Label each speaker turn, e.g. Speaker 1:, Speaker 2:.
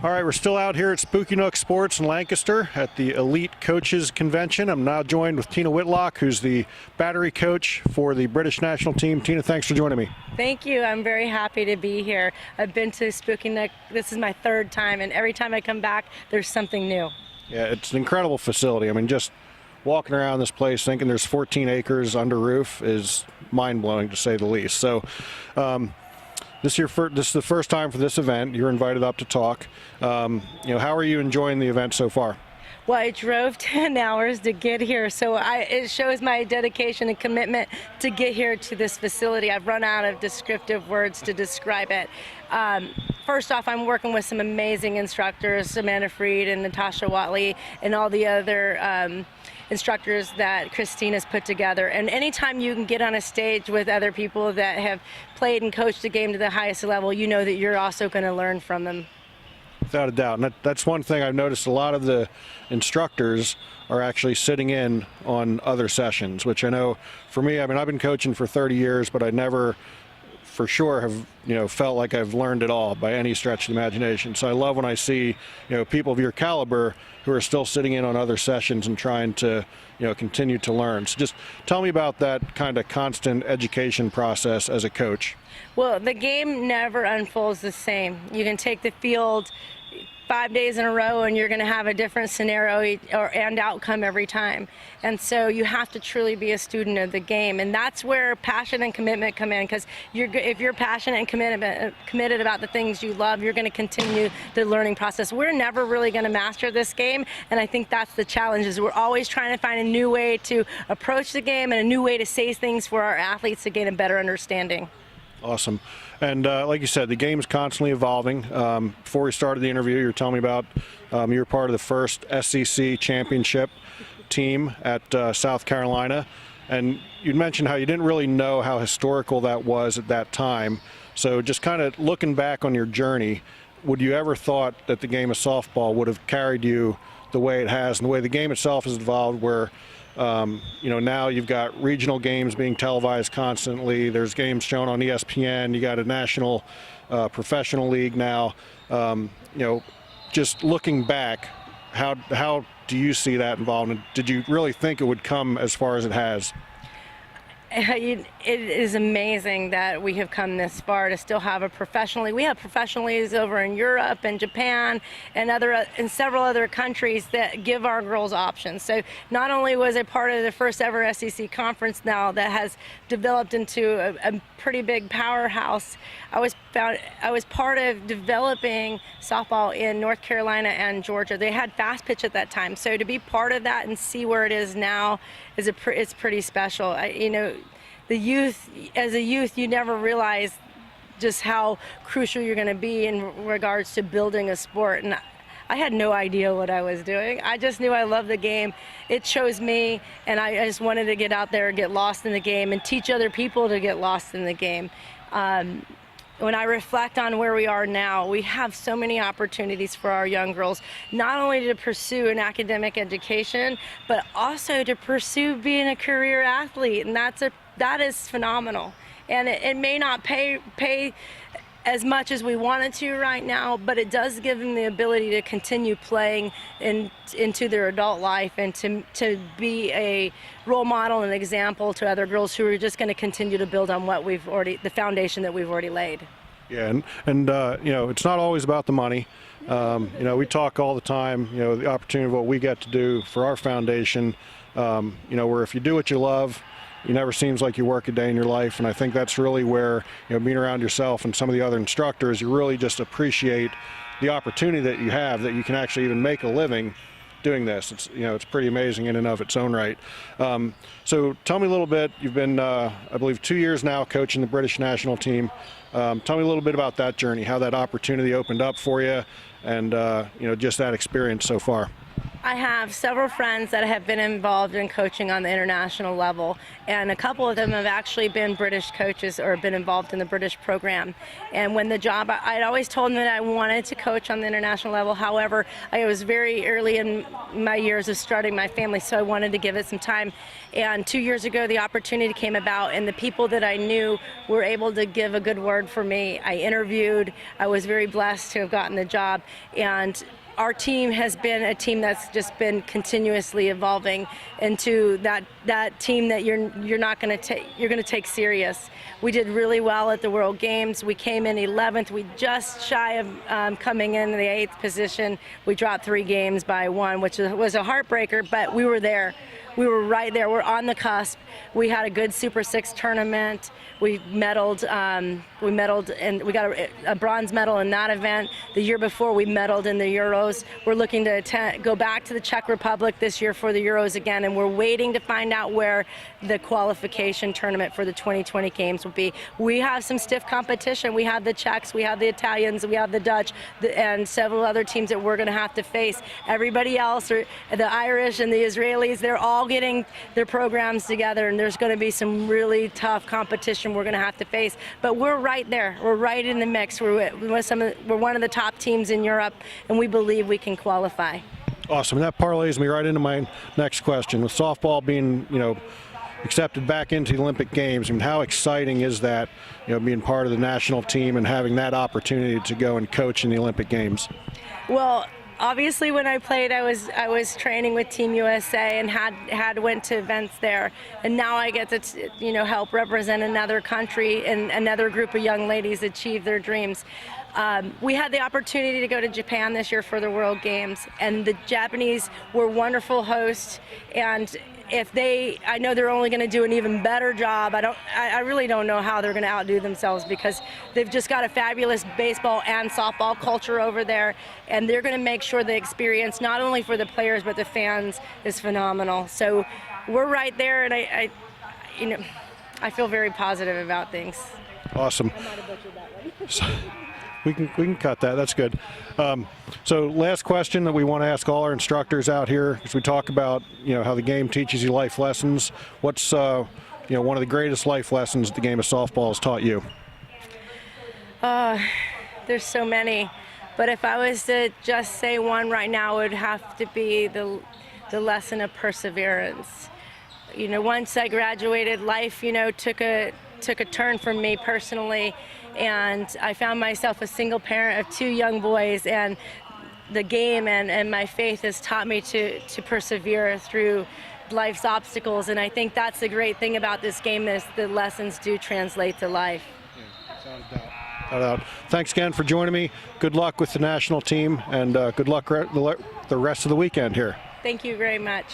Speaker 1: All right, we're still out here at Spooky Nook Sports in Lancaster at the Elite Coaches Convention. I'm now joined with Tina Whitlock, who's the battery coach for the British national team. Tina, thanks for joining me.
Speaker 2: Thank you. I'm very happy to be here. I've been to Spooky Nook. This is my third time, and every time I come back, there's something new.
Speaker 1: Yeah, it's an incredible facility. I mean, just walking around this place thinking there's 14 acres under roof is mind-blowing, to say the least. So, this is the first time for this event. You're invited up to talk. How are you enjoying the event so far?
Speaker 2: Well, I drove 10 hours to get here, so it shows my dedication and commitment to get here to this facility. I've run out of descriptive words to describe it. First off, I'm working with some amazing instructors, Amanda Freed and Natasha Watley, and all the other instructors that Christine has put together. And anytime you can get on a stage with other people that have played and coached the game to the highest level, you know that you're also going to learn from them.
Speaker 1: Without a doubt. And that's one thing I've noticed. A lot of the instructors are actually sitting in on other sessions, which I know for me, I mean, I've been coaching for 30 years, but I never for sure have felt like I've learned it all by any stretch of the imagination. So I love when I see people of your caliber who are still sitting in on other sessions and trying to continue to learn. So just tell me about that kind of constant education process as a coach.
Speaker 2: Well, the game never unfolds the same. You can take the field 5 days in a row and you're going to have a different scenario and outcome every time. And so you have to truly be a student of the game. And that's where passion and commitment come in, because if you're passionate and committed about the things you love, you're going to continue the learning process. We're never really going to master this game, and I think that's the challenge, is we're always trying to find a new way to approach the game and a new way to say things for our athletes to gain a better understanding.
Speaker 1: Awesome. And like you said, the game is constantly evolving. Before we started the interview, you were telling me about you were part of the first SEC championship team at South Carolina. And you mentioned how you didn't really know how historical that was at that time. So just kind of looking back on your journey, would you ever thought that the game of softball would have carried you the way it has, and the way the game itself has evolved, where now you've got regional games being televised constantly. There's games shown on ESPN. You got a national professional league now. Just looking back, how do you see that involvement? Did you really think it would come as far as it has?
Speaker 2: It is amazing that we have come this far to still have a professional league. We have professional leagues over in Europe and Japan and several other countries that give our girls options. So not only was I part of the first ever SEC conference now that has developed into a pretty big powerhouse, I was part of developing softball in North Carolina and Georgia. They had fast pitch at that time, so to be part of that and see where it is now is it's pretty special. The youth, as a youth, you never realize just how crucial you're going to be in regards to building a sport. And I had no idea what I was doing. I just knew I loved the game. It chose me, and I just wanted to get out there and get lost in the game and teach other people to get lost in the game. When I reflect on where we are now, we have so many opportunities for our young girls, not only to pursue an academic education, but also to pursue being a career athlete, and that is phenomenal. And it may not pay as much as we want it to right now, but it does give them the ability to continue playing into their adult life and to be a role model and example to other girls who are just going to continue to build on what the foundation that we've already laid.
Speaker 1: Yeah, and it's not always about the money. We talk all the time, the opportunity of what we get to do for our foundation, where if you do what you love, it never seems like you work a day in your life. And I think that's really where, being around yourself and some of the other instructors, you really just appreciate the opportunity that you have, that you can actually even make a living doing this. It's pretty amazing in and of its own right. So tell me a little bit. You've been, I believe, 2 years now coaching the British national team. Tell me a little bit about that journey, how that opportunity opened up for you, and just that experience so far.
Speaker 2: I have several friends that have been involved in coaching on the international level, and a couple of them have actually been British coaches or been involved in the British program. And when the job, I'd always told them that I wanted to coach on the international level. However, I was very early in my years of starting my family, so I wanted to give it some time. And 2 years ago, the opportunity came about, and the people that I knew were able to give a good word for me. I interviewed. I was very blessed to have gotten the job, and our team has been a team that's just been continuously evolving into that team that you're going to take serious. We did really well at the World Games. We came in 11th. We just shy of coming in the 8th position. We dropped 3 games by 1, which was a heartbreaker, but we were there. We were right there. We're on the cusp. We had a good Super 6 tournament. We medaled, and we got a bronze medal in that event. The year before, we medaled in the Euros. We're looking to go back to the Czech Republic this year for the Euros again, and we're waiting to find out where the qualification tournament for the 2020 Games will be. We have some stiff competition. We have the Czechs, we have the Italians, we have the Dutch, and several other teams that we're going to have to face. Everybody else, the Irish and the Israelis, they're all getting their programs together, and there's going to be some really tough competition we're going to have to face. But we're right there. We're right in the mix. We're one of the top teams in Europe, and we believe we can qualify.
Speaker 1: Awesome. And that parlays me right into my next question. With softball being, accepted back into the Olympic Games, I mean, how exciting is that, being part of the national team and having that opportunity to go and coach in the Olympic Games?
Speaker 2: Well, obviously, when I played, I was training with Team USA and had went to events there, and now I get to help represent another country and another group of young ladies achieve their dreams. We had the opportunity to go to Japan this year for the World Games, and the Japanese were wonderful hosts. And I know they're only going to do an even better job. I really don't know how they're going to outdo themselves, because they've just got a fabulous baseball and softball culture over there, and they're going to make sure the experience, not only for the players but the fans, is phenomenal. So we're right there, and I feel very positive about things.
Speaker 1: Awesome.
Speaker 2: I might have butchered that one.
Speaker 1: We can cut that. That's good. So last question that we want to ask all our instructors out here, as we talk about how the game teaches you life lessons. What's one of the greatest life lessons the game of softball has taught you?
Speaker 2: There's so many, but if I was to just say one right now, it would have to be the lesson of perseverance. Once I graduated, life took a turn for me personally, and I found myself a single parent of 2 young boys, and the game and my faith has taught me to persevere through life's obstacles, and I think that's the great thing about this game, is the lessons do translate to life.
Speaker 1: Yeah, without a doubt. Thanks again for joining me. Good luck with the national team, and good luck the rest of the weekend here.
Speaker 2: Thank you very much.